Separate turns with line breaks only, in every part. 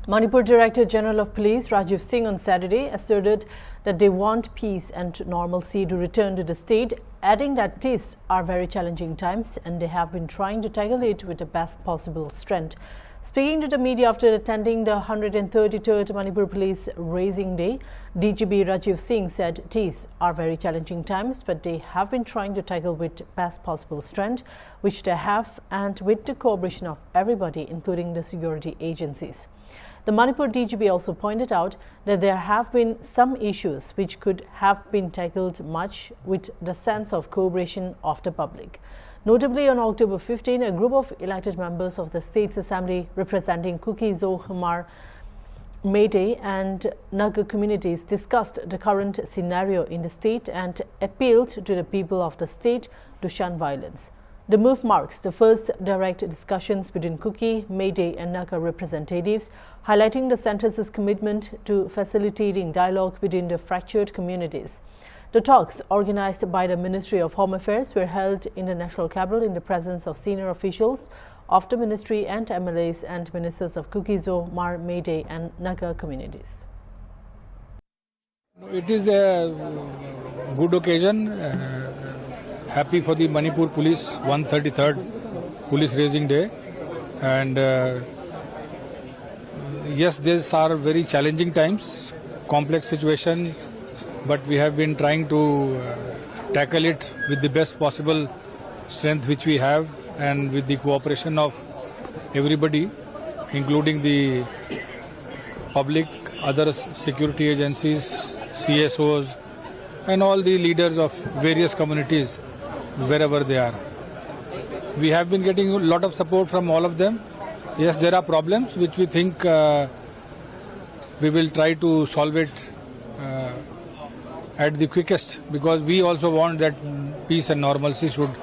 Manipur Director General of Police Rajiv Singh on Saturday asserted that they want peace and normalcy to return to the state, adding that these are very challenging times and they have been trying to tackle it with the best possible strength. Speaking to the media after attending the 133rd Manipur Police Raising Day, DGP Rajiv Singh said these are very challenging times, but they have been trying to tackle with best possible strength, which they have, and with the cooperation of everybody, including the security agencies. The Manipur DGP also pointed out that there have been some issues which could have been tackled much with the sense of cooperation of the public. Notably, on October 15, a group of elected members of the State's Assembly representing Kuki-Zo, Hamar, Meitei and Naga communities discussed the current scenario in the state and appealed to the people of the state to shun violence. The move marks the first direct discussions between Kuki, Meitei and Naga representatives, highlighting the centre's commitment to facilitating dialogue between the fractured communities. The talks, organized by the Ministry of Home Affairs, were held in the National Capital in the presence of senior officials of the ministry and MLAs and ministers of Kuki-Zo, Mar, Meitei and Naga communities.
It is a good occasion. Happy for the Manipur Police 133rd Police Raising Day, and yes, these are very challenging times, complex situation, but we have been trying to tackle it with the best possible strength which we have, and with the cooperation of everybody, including the public, other security agencies, CSOs and all the leaders of various communities wherever they are. We have been getting a lot of support from all of them. Yes, there are problems which we think we will try to solve it at the quickest, because we also want that peace and normalcy should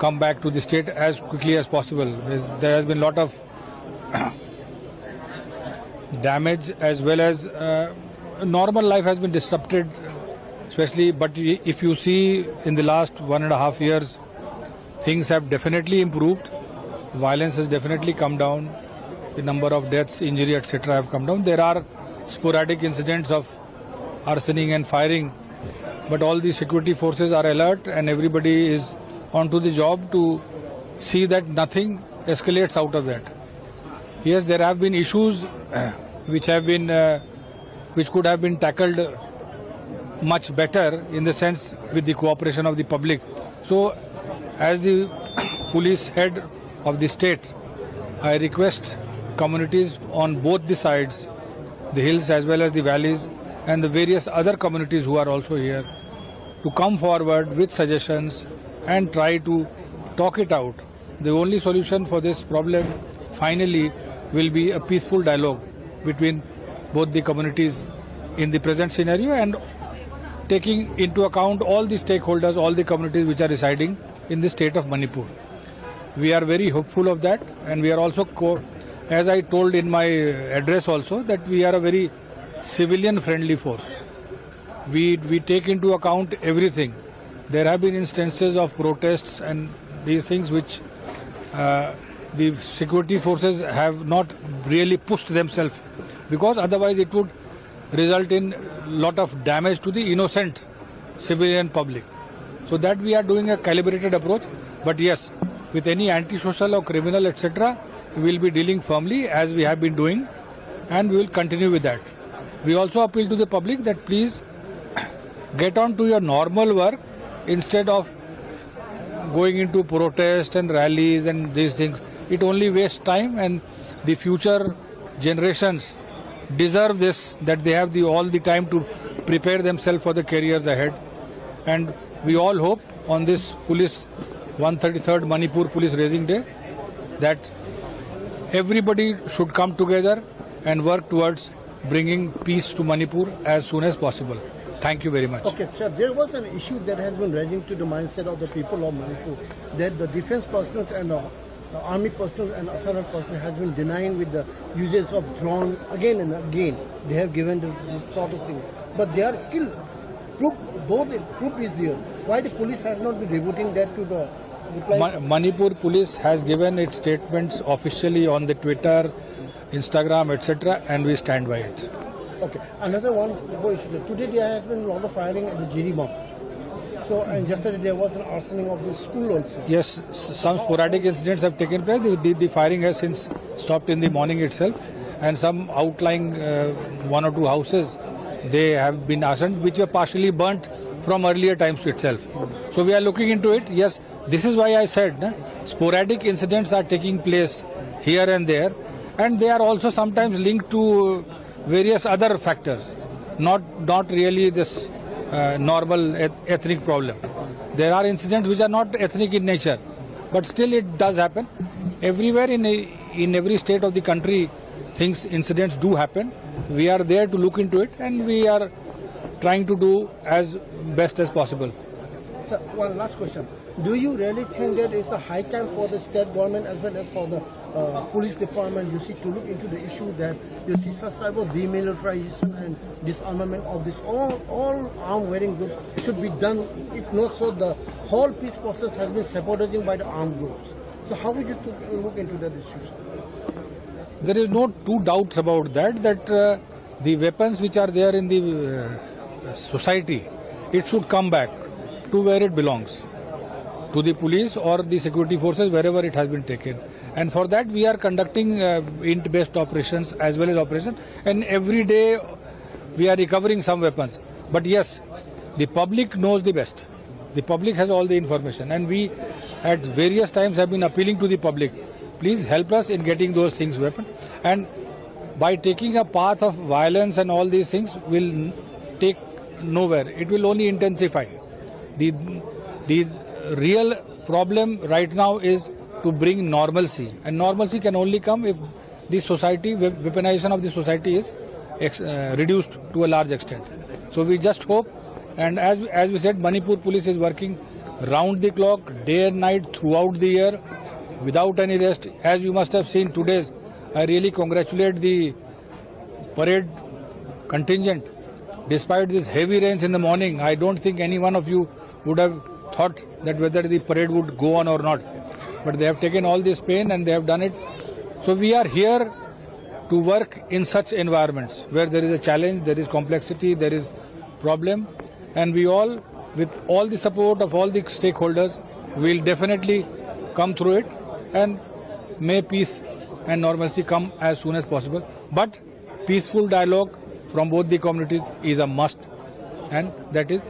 come back to the state as quickly as possible. There has been a lot of damage, as well as normal life has been disrupted, especially, but if you see in the last 1.5 years, things have definitely improved. Violence has definitely come down. The number of deaths, injury, etc. have come down. There are sporadic incidents of arsoning and firing, but all the security forces are alert and everybody is onto the job to see that nothing escalates out of that. Yes, there have been issues which could have been tackled much better, in the sense with the cooperation of the public. So, as the police head of the state, I request communities on both the sides, the hills as well as the valleys, and the various other communities who are also here, to come forward with suggestions and try to talk it out. The only solution for this problem finally will be a peaceful dialogue between both the communities in the present scenario, and taking into account all the stakeholders, all the communities which are residing in the state of Manipur. We are very hopeful of that, and we are also, as I told in my address also, that we are a very civilian-friendly force. We take into account everything. There have been instances of protests and these things which the security forces have not really pushed themselves, because otherwise it would result in a lot of damage to the innocent civilian public. So that we are doing a calibrated approach, but yes, with any antisocial or criminal, etc., we will be dealing firmly as we have been doing, and we will continue with that. We also appeal to the public that please get on to your normal work instead of going into protest and rallies and these things. It only wastes time, and the future generations deserve this, that they have all the time to prepare themselves for the careers ahead. And we all hope on this Police 133rd Manipur Police Raising Day that everybody should come together and work towards bringing peace to Manipur as soon as possible. Thank you very much.
Okay, sir, there was an issue that has been rising to the mindset of the people of Manipur, that the defense personnel and the army personnel and assault personnel has been denying with the usage of drone again and again. They have given this sort of thing, but they are still proof. Though the proof is there, why the police has not been reporting that to the
Manipur police has given its statements officially on the Twitter, Instagram, etc., and we stand by it.
Okay. Another one issue. Today there has been a lot of firing at the GD bomb. So, and yesterday there was an arsoning of the school also.
Yes, some sporadic incidents have taken place. The firing has since stopped in the morning itself, and some outlying one or two houses, they have been arsoned, which were partially burnt from earlier times itself. So we are looking into it. Yes, this is why I said sporadic incidents are taking place here and there, and they are also sometimes linked to various other factors, not really this normal ethnic problem. There are incidents which are not ethnic in nature, but still it does happen. Everywhere in every state of the country, incidents do happen. We are there to look into it, and we are trying to do as best as possible.
Sir, one last question. Do you really think that it's a high time for the state government as well as for the police department, to look into the issue that such type of demilitarization and disarmament of this all armed wearing groups should be done? If not so, the whole peace process has been sabotaging by the armed groups. So how would you look into that issue?
There is no two doubts about that the weapons which are there in the society, it should come back to where it belongs, to the police or the security forces, wherever it has been taken. And for that we are conducting int-based operations as well as operations, and every day we are recovering some weapons. But yes, the public knows the best. The public has all the information, and we at various times have been appealing to the public, please help us in getting those things weapon. And by taking a path of violence and all these things will take nowhere. It will only intensify. The real problem right now is to bring normalcy, and normalcy can only come if the society, weaponization of the society is reduced to a large extent. So we just hope, and as we said, Manipur police is working round the clock, day and night, throughout the year, without any rest. As you must have seen today's, I really congratulate the parade contingent. Despite these heavy rains in the morning, I don't think any one of you would have thought that whether the parade would go on or not. But they have taken all this pain and they have done it. So we are here to work in such environments where there is a challenge, there is complexity, there is problem, and we all, with all the support of all the stakeholders, will definitely come through it, and may peace and normalcy come as soon as possible. But peaceful dialogue from both the communities is a must, and that is